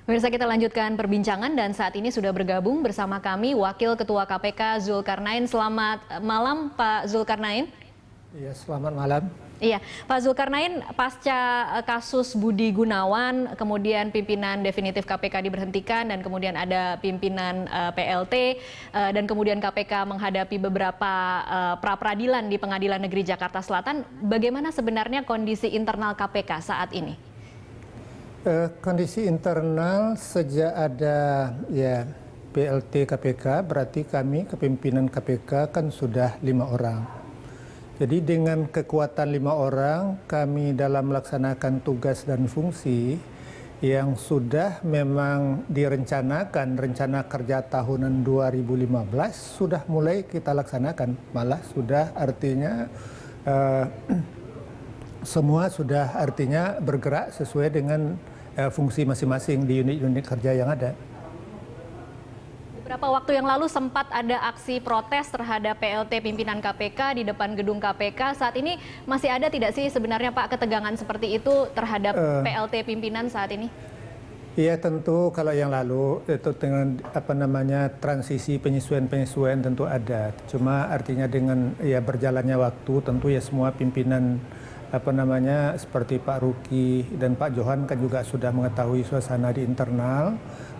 Pemirsa, kita lanjutkan perbincangan dan saat ini sudah bergabung bersama kami Wakil Ketua KPK Zulkarnain. Selamat malam Pak Zulkarnain. Iya, selamat malam. Iya, Pak Zulkarnain, pasca kasus Budi Gunawan, kemudian pimpinan definitif KPK diberhentikan dan kemudian ada pimpinan PLT dan kemudian KPK menghadapi beberapa pra-peradilan di Pengadilan Negeri Jakarta Selatan. Bagaimana sebenarnya kondisi internal KPK saat ini? Kondisi internal sejak ada PLT KPK, berarti kami kepimpinan KPK kan sudah 5 orang. Jadi dengan kekuatan 5 orang, kami dalam melaksanakan tugas dan fungsi yang sudah memang direncanakan, rencana kerja tahunan 2015 sudah mulai kita laksanakan. Malah sudah artinya semua sudah artinya bergerak sesuai dengan fungsi masing-masing di unit-unit kerja yang ada. Beberapa waktu yang lalu sempat ada aksi protes terhadap PLT pimpinan KPK di depan gedung KPK. Saat ini masih ada tidak sih sebenarnya Pak ketegangan seperti itu terhadap PLT pimpinan saat ini? Iya, tentu kalau yang lalu itu dengan transisi penyesuaian tentu ada. Cuma artinya dengan berjalannya waktu tentu semua pimpinan seperti Pak Ruki dan Pak Johan kan juga sudah mengetahui suasana di internal,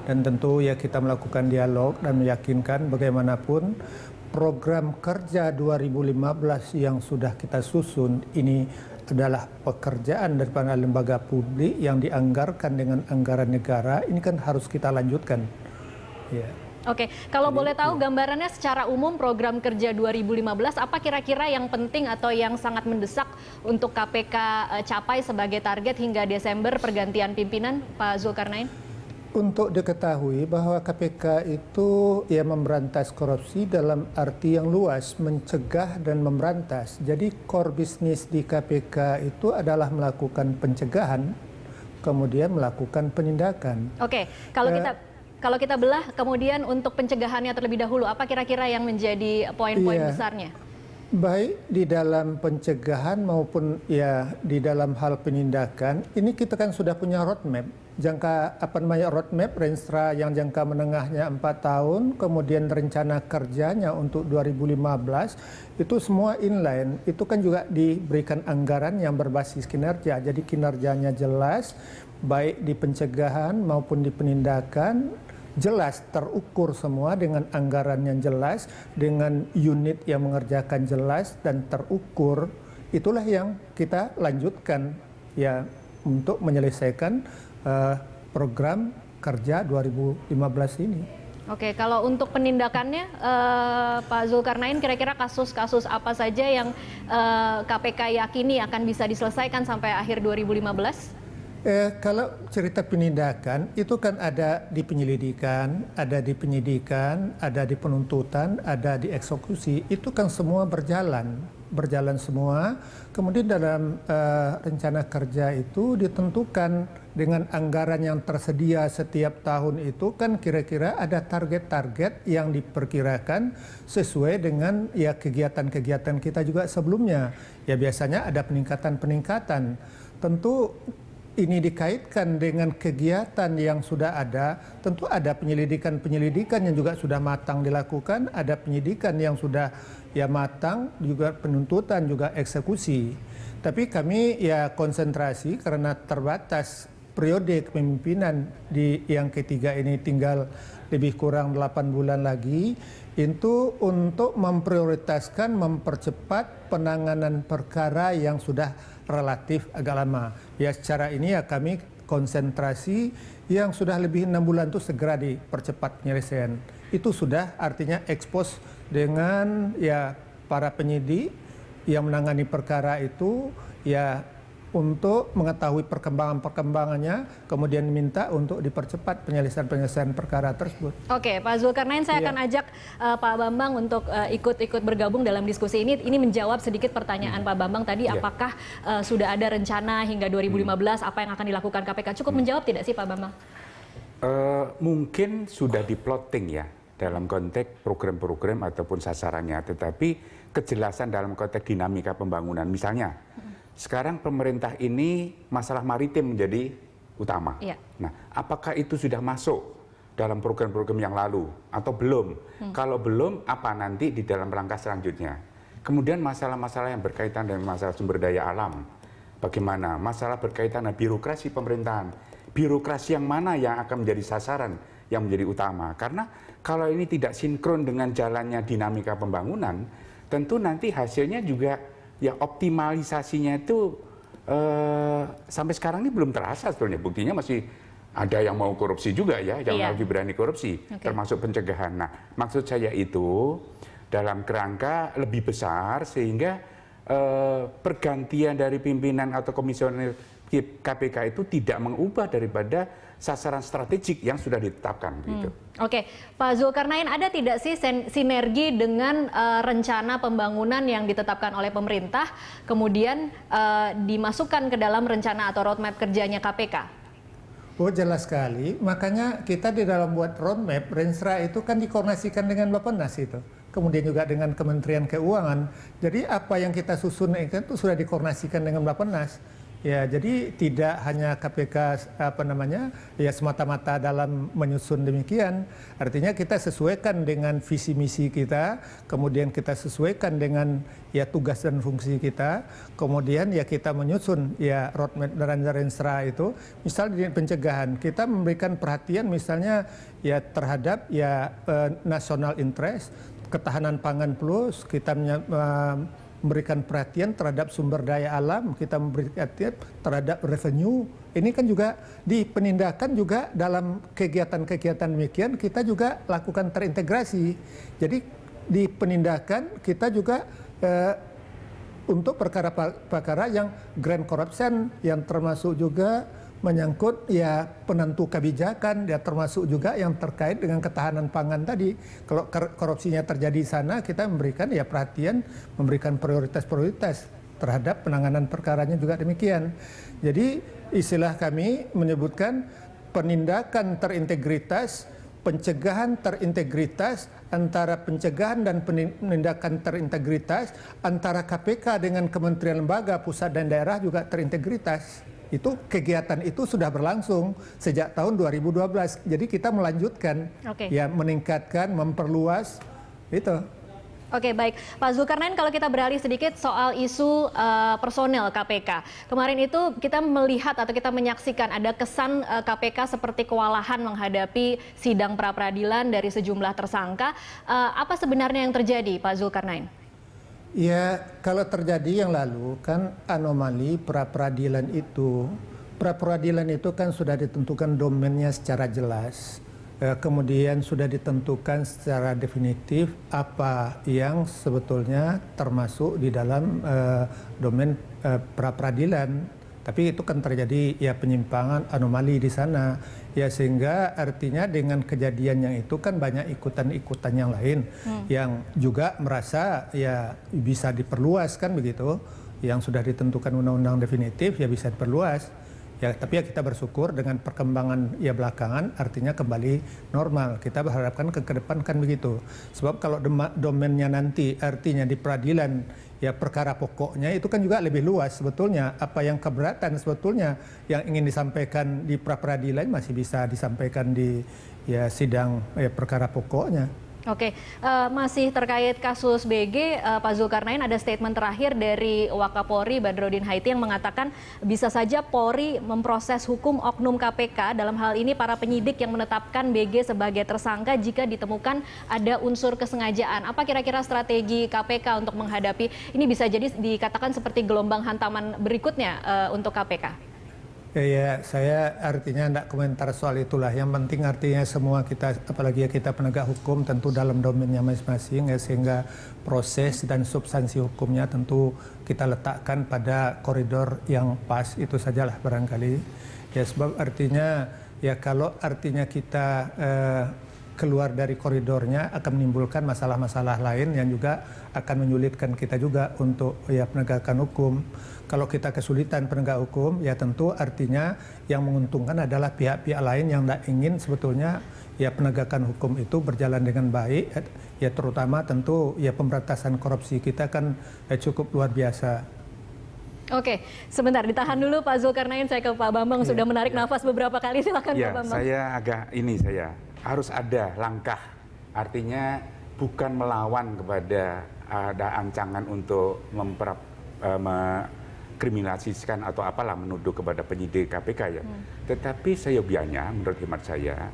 dan tentu kita melakukan dialog dan meyakinkan bagaimanapun program kerja 2015 yang sudah kita susun ini adalah pekerjaan daripada lembaga publik yang dianggarkan dengan anggaran negara, ini kan harus kita lanjutkan. Oke, kalau boleh tahu gambarannya secara umum program kerja 2015 apa kira-kira yang penting atau yang sangat mendesak untuk KPK capai sebagai target hingga Desember pergantian pimpinan, Pak Zulkarnain? Untuk diketahui bahwa KPK itu memberantas korupsi dalam arti yang luas, mencegah dan memberantas. Jadi core bisnis di KPK itu adalah melakukan pencegahan, kemudian melakukan penindakan. Oke, kalau kita belah kemudian untuk pencegahannya terlebih dahulu, apa kira-kira yang menjadi poin-poin besarnya? Baik di dalam pencegahan maupun di dalam hal penindakan, ini kita kan sudah punya roadmap. Roadmap Renstra yang jangka menengahnya 4 tahun, kemudian rencana kerjanya untuk 2015, itu semua inline. Itu kan juga diberikan anggaran yang berbasis kinerja. Jadi kinerjanya jelas, baik di pencegahan maupun di penindakan, jelas terukur semua dengan anggaran yang jelas, dengan unit yang mengerjakan jelas dan terukur. Itulah yang kita lanjutkan untuk menyelesaikan program kerja 2015 ini. Oke, kalau untuk penindakannya Pak Zulkarnain, kira-kira kasus-kasus apa saja yang KPK yakini akan bisa diselesaikan sampai akhir 2015? Kalau cerita penindakan itu kan ada di penyelidikan, ada di penyidikan, ada di penuntutan, ada di eksekusi. Itu kan semua berjalan semua. Kemudian dalam rencana kerja itu ditentukan dengan anggaran yang tersedia setiap tahun itu kan kira-kira ada target-target yang diperkirakan sesuai dengan kegiatan-kegiatan kita juga sebelumnya. Biasanya ada peningkatan-peningkatan. Tentu ini dikaitkan dengan kegiatan yang sudah ada, tentu ada penyelidikan yang juga sudah matang dilakukan, ada penyidikan yang sudah matang, juga penuntutan, juga eksekusi. Tapi kami konsentrasi karena terbatas periode kepemimpinan di yang ketiga ini tinggal lebih kurang 8 bulan lagi, itu untuk memprioritaskan, mempercepat penanganan perkara yang sudah relatif agak lama. Secara ini kami konsentrasi yang sudah lebih 6 bulan itu segera dipercepat penyelesaian. Itu sudah artinya ekspos dengan para penyidik yang menangani perkara itu untuk mengetahui perkembangannya, kemudian minta untuk dipercepat penyelesaian perkara tersebut. Oke, Pak Zulkarnain, saya akan ajak Pak Bambang untuk ikut bergabung dalam diskusi ini. Ini menjawab sedikit pertanyaan Pak Bambang tadi, apakah sudah ada rencana hingga 2015 apa yang akan dilakukan KPK? Cukup menjawab tidak sih Pak Bambang? Mungkin sudah di-plotting dalam konteks program-program ataupun sasarannya, tetapi kejelasan dalam konteks dinamika pembangunan. Misalnya, sekarang pemerintah ini masalah maritim menjadi utama. Iya. Nah, apakah itu sudah masuk dalam program-program yang lalu atau belum? Kalau belum, apa nanti di dalam langkah selanjutnya? Kemudian masalah-masalah yang berkaitan dengan masalah sumber daya alam. Bagaimana? Masalah berkaitan dengan birokrasi pemerintahan. Birokrasi yang mana yang akan menjadi sasaran, yang menjadi utama? Karena kalau ini tidak sinkron dengan jalannya dinamika pembangunan, tentu nanti hasilnya juga ya optimalisasinya itu sampai sekarang ini belum terasa sebetulnya. Buktinya masih ada yang mau korupsi juga ya, yang lagi berani korupsi, termasuk pencegahan. Nah, maksud saya itu dalam kerangka lebih besar sehingga pergantian dari pimpinan atau komisioner KPK itu tidak mengubah daripada sasaran strategik yang sudah ditetapkan. Gitu. Oke, Pak Zulkarnain, ada tidak sih sinergi dengan rencana pembangunan yang ditetapkan oleh pemerintah, kemudian dimasukkan ke dalam rencana atau roadmap kerjanya KPK? Oh, jelas sekali. Makanya kita di dalam buat roadmap, Renstra itu kan dikoordinasikan dengan Bappenas itu. Kemudian juga dengan Kementerian Keuangan. Jadi apa yang kita susun itu sudah dikoordinasikan dengan Bappenas. Ya, jadi tidak hanya KPK ya semata-mata dalam menyusun demikian. Artinya kita sesuaikan dengan visi misi kita, kemudian kita sesuaikan dengan ya tugas dan fungsi kita, kemudian ya kita menyusun ya roadmap dan Renstra itu. Misal di pencegahan kita memberikan perhatian misalnya ya terhadap ya national interest, ketahanan pangan plus, kita memberikan perhatian terhadap sumber daya alam, kita memberikan perhatian terhadap revenue. Ini kan juga di penindakan juga dalam kegiatan-kegiatan demikian kita juga lakukan terintegrasi. Jadi di penindakan kita juga untuk perkara-perkara yang grand corruption yang termasuk juga menyangkut ya penentu kebijakan, ya termasuk juga yang terkait dengan ketahanan pangan tadi. Kalau korupsinya terjadi di sana, kita memberikan ya perhatian, memberikan prioritas-prioritas terhadap penanganan perkaranya juga demikian. Jadi istilah kami menyebutkan penindakan terintegritas, pencegahan terintegritas, antara pencegahan dan penindakan terintegritas, antara KPK dengan kementerian lembaga, pusat dan daerah juga terintegritas. Itu kegiatan itu sudah berlangsung sejak tahun 2012. Jadi kita melanjutkan, ya meningkatkan, memperluas itu. Oke, baik. Pak Zulkarnain, kalau kita beralih sedikit soal isu personel KPK. Kemarin itu kita melihat atau kita menyaksikan ada kesan KPK seperti kewalahan menghadapi sidang pra-peradilan dari sejumlah tersangka. Apa sebenarnya yang terjadi, Pak Zulkarnain? Ya, kalau terjadi yang lalu kan anomali pra-peradilan itu kan sudah ditentukan domainnya secara jelas. Kemudian sudah ditentukan secara definitif apa yang sebetulnya termasuk di dalam domain pra-peradilan. Tapi itu kan terjadi ya penyimpangan, anomali di sana. Ya sehingga artinya dengan kejadian yang itu kan banyak ikutan-ikutan yang lain yang juga merasa ya bisa diperluas kan begitu. Yang sudah ditentukan undang-undang definitif ya bisa diperluas. Ya, tapi ya kita bersyukur dengan perkembangan ya belakangan artinya kembali normal. Kita berharapkan ke depan kan begitu. Sebab kalau domainnya nanti artinya di peradilan ya perkara pokoknya itu kan juga lebih luas sebetulnya. Apa yang keberatan sebetulnya yang ingin disampaikan di pra-peradilan masih bisa disampaikan di ya sidang ya perkara pokoknya. Oke, masih terkait kasus BG, Pak Zulkarnain, ada statement terakhir dari Wakapolri Badrodin Haiti yang mengatakan bisa saja Polri memproses hukum oknum KPK, dalam hal ini para penyidik yang menetapkan BG sebagai tersangka jika ditemukan ada unsur kesengajaan. Apa kira-kira strategi KPK untuk menghadapi ini, bisa jadi dikatakan seperti gelombang hantaman berikutnya untuk KPK? Ya, saya artinya tidak komentar soal itulah. Yang penting artinya semua kita, apalagi kita penegak hukum tentu dalam domainnya masing-masing ya, sehingga proses dan substansi hukumnya tentu kita letakkan pada koridor yang pas, itu sajalah barangkali. Ya sebab artinya ya kalau artinya kita keluar dari koridornya akan menimbulkan masalah-masalah lain yang juga akan menyulitkan kita juga untuk ya penegakan hukum. Kalau kita kesulitan penegak hukum, ya tentu artinya yang menguntungkan adalah pihak-pihak lain yang tidak ingin sebetulnya ya penegakan hukum itu berjalan dengan baik. Ya terutama tentu ya pemberantasan korupsi kita kan cukup luar biasa. Oke, sebentar ditahan dulu Pak Zulkarnain, saya ke Pak Bambang, sudah menarik nafas beberapa kali, silakan Pak Bambang. Saya harus ada langkah, artinya bukan melawan kepada ada ancangan untuk kriminalisasikan atau apalah menuduh kepada penyidik KPK ya. Tetapi seyogianya menurut hemat saya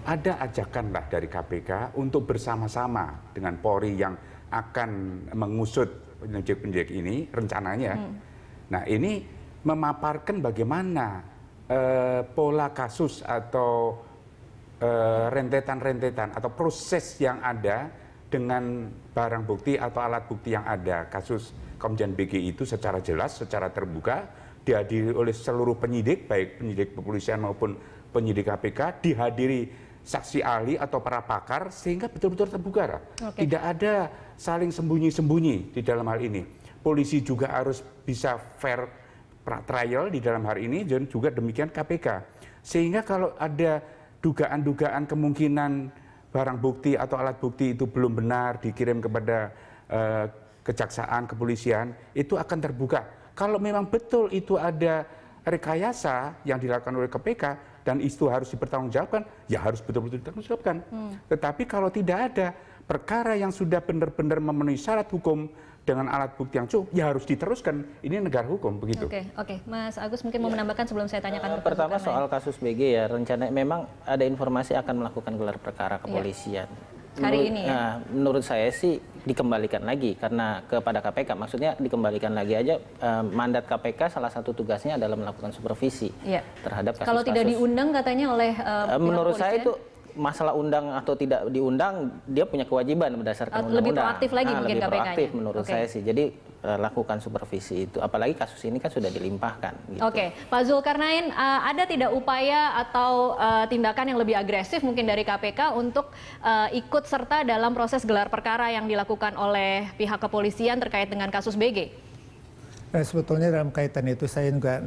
ada ajakanlah dari KPK untuk bersama-sama dengan Polri yang akan mengusut penyidik-penyidik ini rencananya. Nah ini memaparkan bagaimana pola kasus atau rentetan-rentetan atau proses yang ada dengan barang bukti atau alat bukti yang ada. Kasus Komjen BG itu secara jelas, secara terbuka dihadiri oleh seluruh penyidik, baik penyidik kepolisian maupun penyidik KPK, dihadiri saksi ahli atau para pakar, sehingga betul-betul terbuka. Tidak ada saling sembunyi-sembunyi di dalam hal ini. Polisi juga harus bisa fair trial di dalam hal ini, dan juga demikian KPK. Sehingga kalau ada dugaan-dugaan kemungkinan barang bukti atau alat bukti itu belum benar dikirim kepada kejaksaan, kepolisian, itu akan terbuka. Kalau memang betul itu ada rekayasa yang dilakukan oleh KPK dan itu harus dipertanggungjawabkan, ya harus betul-betul dipertanggungjawabkan. Tetapi kalau tidak ada perkara yang sudah benar-benar memenuhi syarat hukum dengan alat bukti yang cukup, ya harus diteruskan. Ini negara hukum, begitu. Oke. Mas Agus mungkin mau menambahkan sebelum saya tanyakan ke pertama soal kasus BG ya, rencana memang ada informasi akan melakukan gelar perkara kepolisian. Hari ini ya? Menurut saya sih dikembalikan lagi karena kepada KPK, maksudnya dikembalikan lagi aja. Mandat KPK salah satu tugasnya adalah melakukan supervisi terhadap kasus-kasus. Kalau tidak diundang katanya oleh menurut saya itu masalah undang atau tidak diundang, dia punya kewajiban berdasarkan undang-undang. Lebih proaktif lagi mungkin lebih KPK-nya. proaktif menurut saya sih. Jadi lakukan supervisi itu. Apalagi kasus ini kan sudah dilimpahkan. Gitu. Oke, Pak Zulkarnain, ada tidak upaya atau tindakan yang lebih agresif mungkin dari KPK untuk ikut serta dalam proses gelar perkara yang dilakukan oleh pihak kepolisian terkait dengan kasus BG? Sebetulnya dalam kaitan itu saya juga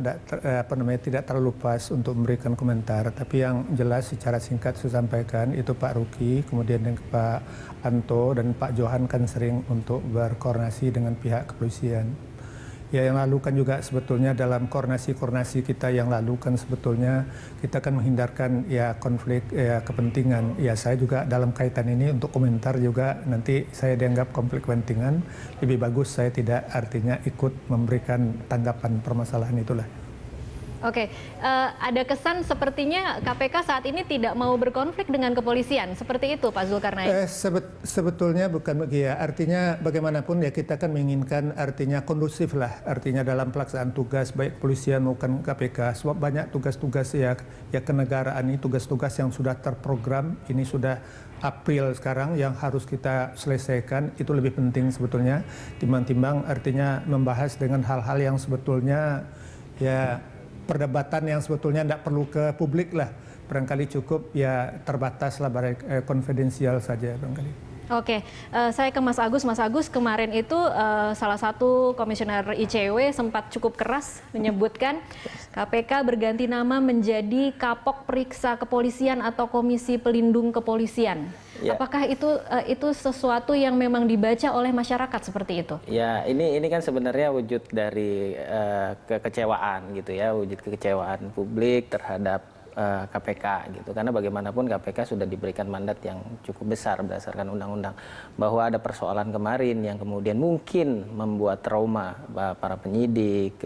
tidak terlalu pas untuk memberikan komentar, tapi yang jelas secara singkat saya sampaikan itu Pak Ruki, kemudian dengan Pak Anto dan Pak Johan kan sering untuk berkoordinasi dengan pihak kepolisian. Ya yang lalu kan juga sebetulnya dalam koordinasi kita yang lalu kan sebetulnya kita kan menghindarkan ya konflik ya kepentingan. Ya saya juga dalam kaitan ini untuk komentar juga nanti saya dianggap konflik kepentingan, lebih bagus saya tidak artinya ikut memberikan tanggapan permasalahan itulah. Oke, ada kesan sepertinya KPK saat ini tidak mau berkonflik dengan kepolisian, seperti itu Pak Zulkarnain? Sebetulnya bukan begitu ya, artinya bagaimanapun ya kita kan menginginkan artinya kondusif lah, artinya dalam pelaksanaan tugas baik kepolisian maupun KPK, sebab banyak tugas-tugas ya kenegaraan ini, tugas-tugas yang sudah terprogram, ini sudah April sekarang yang harus kita selesaikan, itu lebih penting sebetulnya, timbang-timbang artinya membahas dengan hal-hal yang sebetulnya ya perdebatan yang sebetulnya tidak perlu ke publik lah, barangkali cukup ya terbatas lah, konfidensial saja barangkali. Oke, saya ke Mas Agus. Mas Agus, kemarin itu salah satu komisioner ICW sempat cukup keras menyebutkan KPK berganti nama menjadi Kapok Periksa Kepolisian atau Komisi Pelindung Kepolisian. Ya. Apakah itu sesuatu yang memang dibaca oleh masyarakat seperti itu? Ya, ini kan sebenarnya wujud dari kekecewaan gitu ya, wujud kekecewaan publik terhadap KPK gitu, karena bagaimanapun KPK sudah diberikan mandat yang cukup besar berdasarkan undang-undang, bahwa ada persoalan kemarin yang kemudian mungkin membuat trauma para penyidik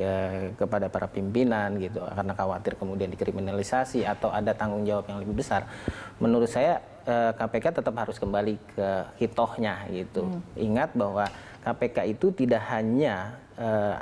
kepada para pimpinan gitu, karena khawatir kemudian dikriminalisasi atau ada tanggung jawab yang lebih besar. Menurut saya KPK tetap harus kembali ke hitohnya gitu. Ingat bahwa KPK itu tidak hanya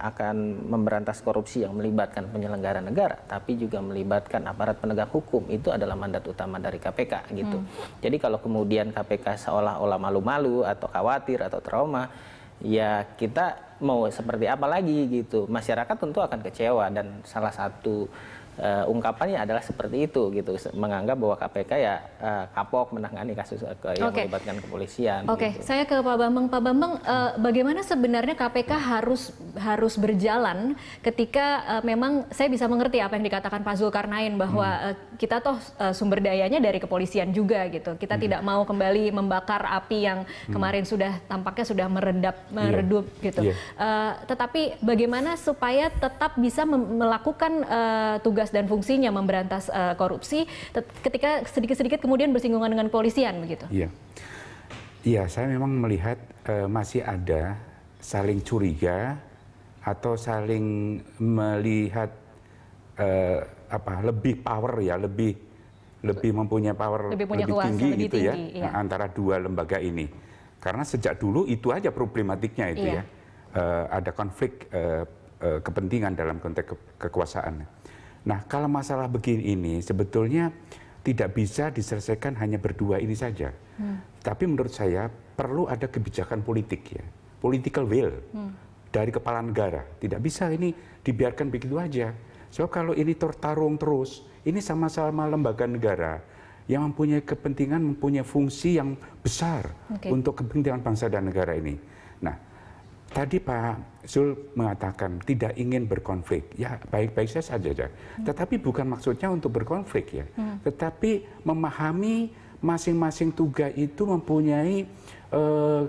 akan memberantas korupsi yang melibatkan penyelenggara negara, tapi juga melibatkan aparat penegak hukum. Itu adalah mandat utama dari KPK gitu. Jadi kalau kemudian KPK seolah-olah malu-malu atau khawatir atau trauma, ya kita mau seperti apa lagi gitu. Masyarakat tentu akan kecewa, dan salah satu ungkapannya adalah seperti itu gitu, menganggap bahwa KPK ya kapok menangani kasus yang melibatkan kepolisian. Oke, gitu. Saya ke Pak Bambang. Pak Bambang, bagaimana sebenarnya KPK harus berjalan ketika memang saya bisa mengerti apa yang dikatakan Pak Zulkarnain bahwa kita toh sumber dayanya dari kepolisian juga gitu. Kita tidak mau kembali membakar api yang kemarin sudah tampaknya sudah meredup gitu. Tetapi bagaimana supaya tetap bisa melakukan tugas dan fungsinya memberantas korupsi ketika sedikit-sedikit kemudian bersinggungan dengan kepolisian begitu? Iya, iya, saya memang melihat masih ada saling curiga atau saling melihat lebih power ya, lebih mempunyai power lebih tinggi lebih gitu tinggi, ya, antara dua lembaga ini. Karena sejak dulu itu aja problematiknya itu ya, ada konflik kepentingan dalam konteks kekuasaan. Nah, kalau masalah begini ini sebetulnya tidak bisa diselesaikan hanya berdua ini saja. Tapi menurut saya perlu ada kebijakan politik ya, political will dari kepala negara. Tidak bisa ini dibiarkan begitu aja. So kalau ini tertarung terus, ini sama-sama lembaga negara yang mempunyai kepentingan, mempunyai fungsi yang besar untuk kepentingan bangsa dan negara ini. Nah, tadi Pak Zul mengatakan tidak ingin berkonflik. Ya, baik-baik saja. Tetapi bukan maksudnya untuk berkonflik ya. Tetapi memahami masing-masing tugas itu mempunyai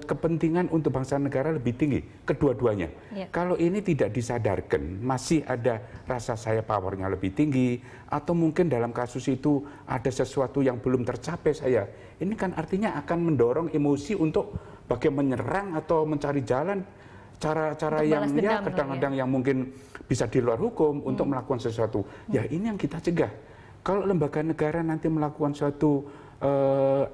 kepentingan untuk bangsa negara lebih tinggi, kedua-duanya. Kalau ini tidak disadarkan, masih ada rasa saya powernya lebih tinggi, atau mungkin dalam kasus itu ada sesuatu yang belum tercapai saya. Ini kan artinya akan mendorong emosi untuk bagaimana menyerang atau mencari jalan cara-cara yang ya kadang-kadang yang mungkin bisa di luar hukum untuk melakukan sesuatu. Ya ini yang kita cegah. Kalau lembaga negara nanti melakukan suatu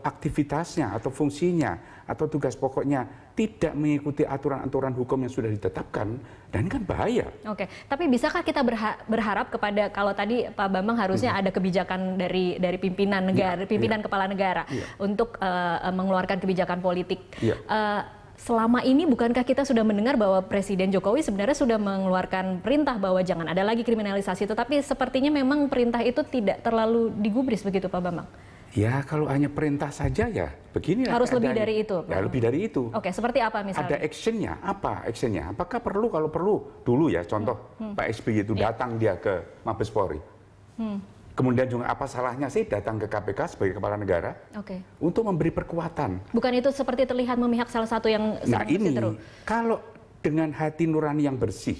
aktivitasnya atau fungsinya atau tugas pokoknya tidak mengikuti aturan-aturan hukum yang sudah ditetapkan, dan ini kan bahaya. Oke, tapi bisakah kita berharap kepada, kalau tadi Pak Bambang harusnya ada kebijakan dari pimpinan negara, pimpinan kepala negara untuk mengeluarkan kebijakan politik. Selama ini bukankah kita sudah mendengar bahwa Presiden Jokowi sebenarnya sudah mengeluarkan perintah bahwa jangan ada lagi kriminalisasi, tetapi sepertinya memang perintah itu tidak terlalu digubris begitu Pak Bambang? Ya kalau hanya perintah saja ya begini. Harus lebih dari itu? Ya lebih dari itu. Oke, seperti apa misalnya? Ada actionnya, apa actionnya? Apakah perlu, kalau perlu, dulu ya contoh Pak SBY itu datang dia ke Mabes Polri. Kemudian juga apa salahnya sih datang ke KPK sebagai kepala negara untuk memberi perkuatan. Bukan itu seperti terlihat memihak salah satu yang nah ini kalau dengan hati nurani yang bersih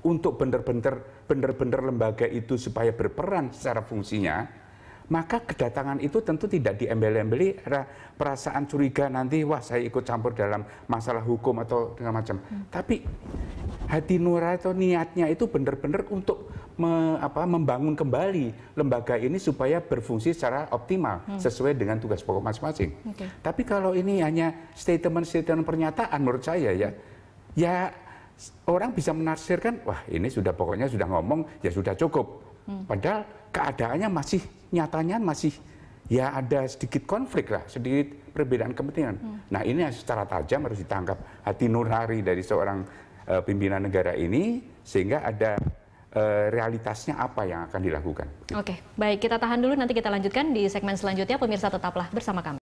untuk benar-benar lembaga itu supaya berperan secara fungsinya, maka kedatangan itu tentu tidak diembel-embeli perasaan curiga nanti wah saya ikut campur dalam masalah hukum atau segala macam. Tapi hati nurani atau niatnya itu benar-benar untuk membangun kembali lembaga ini supaya berfungsi secara optimal sesuai dengan tugas pokok masing-masing. Tapi kalau ini hanya statement-statement pernyataan menurut saya ya orang bisa menafsirkan wah ini sudah pokoknya sudah ngomong ya sudah cukup. Padahal keadaannya nyatanya masih ya ada sedikit konflik lah, sedikit perbedaan kepentingan. Nah ini secara tajam harus ditangkap hati nurani dari seorang pimpinan negara ini sehingga ada realitasnya apa yang akan dilakukan. Oke, baik kita tahan dulu, nanti kita lanjutkan di segmen selanjutnya. Pemirsa tetaplah bersama kami.